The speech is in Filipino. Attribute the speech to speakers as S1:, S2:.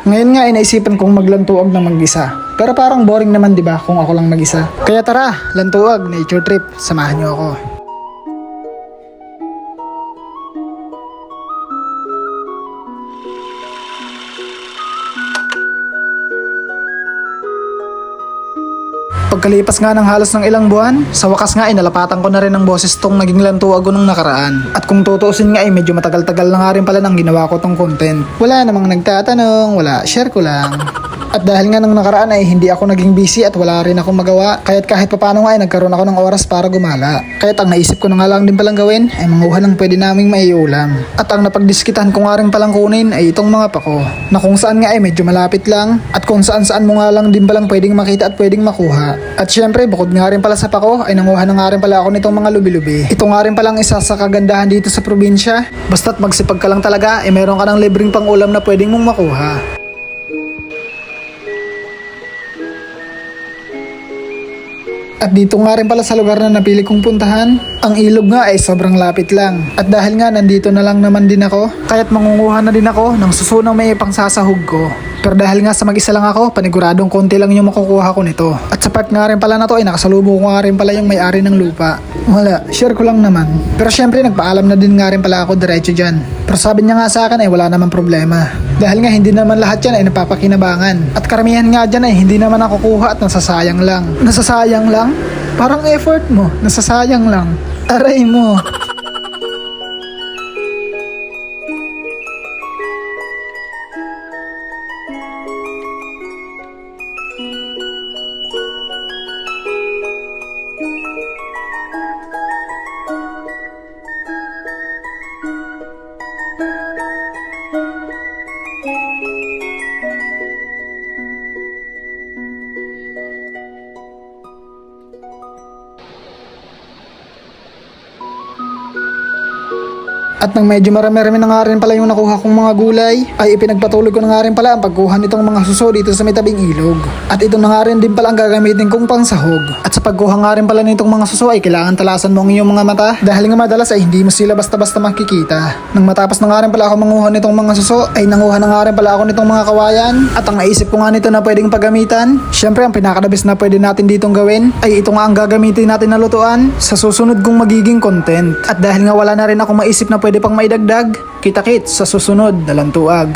S1: Ngayon nga ay naisipan kong maglantuag na mag-isa. Pero parang boring naman 'di ba kung ako lang mag-isa. Kaya tara, lantuag, nature trip, samahan niyo ako. Pagkalipas nga ng halos ng ilang buwan, sa wakas nga ay nalapatan ko na rin ang boses tong naging lantuag ko nung nakaraan. At kung tutuusin nga ay medyo matagal-tagal na nga rin pala nang ginawa ko tong content. Wala namang nagtatanong, wala, share ko lang. At dahil nga nung nakaraan ay hindi ako naging busy at wala rin akong magawa, kaya't kahit papano nga ay nagkaroon ako ng oras para gumala. Kaya't ang naisip ko na nga lang din palang gawin ay manguha ng pwede naming maiulam. At ang napagdiskitan ko nga rin palang kunin ay itong mga pako, na kung saan nga ay medyo malapit lang at kung saan mo nga lang din palang pwedeng makita at pwedeng makuha. At syempre bukod nga rin pala sa pako ay nanguha na nga rin pala ako nitong mga lubi-lubi. Ito nga rin palang isa sa kagandahan dito sa probinsya, basta't magsipag ka lang talaga ay meron ka ng libreng pang ulam na pwedeng mong makuha. At dito nga rin pala sa lugar na napili kong puntahan, ang ilog nga ay sobrang lapit lang. At dahil nga nandito na lang naman din ako, kaya't mangunguha na din ako ng susunang may pangsasahog ko. Pero dahil nga sa mag-isa lang ako, paniguradong konti lang yung makukuha ko nito. At sa part nga rin pala na to ay nakasalubong ko nga rin pala yung may-ari ng lupa. Wala, share ko lang naman. Pero syempre nagpaalam na din nga rin pala ako diretso dyan. Pero sabi niya nga sa akin ay wala naman problema. Dahil nga hindi naman lahat yan ay napapakinabangan. At karamihan nga dyan ay hindi naman nakukuha at nasasayang lang. Nasasayang lang? Parang effort mo, nasasayang lang. Aray mo. At nang medyo marami-rami na nga rin pala yung nakuha kong mga gulay, ay ipinagpatuloy ko na nga rin pala ang pagkuha nitong mga suso dito sa may tabing ilog. At ito na nga rin din pala ang gagamitin kong pangsahog. At sa pagkuha nga rin pala nitong mga suso ay kailangan talasan mo ang iyong mga mata, dahil nga madalas ay hindi mo sila basta-basta makikita. Nang matapos na nga rin pala ako manguha nitong mga suso, ay nanguha na nga rin pala ako nitong mga kawayan. At ang naisip ko nga nito na pwedeng paggamitan, syempre ang pinakadabis na pwede natin ditong gawin, ay ito nga ang gagamitin natin na lutuan sa susunod kong magiging content. At dahil nga wala na rin ako maisip na pwede pang maidagdag, kita-kits sa susunod na lantuag.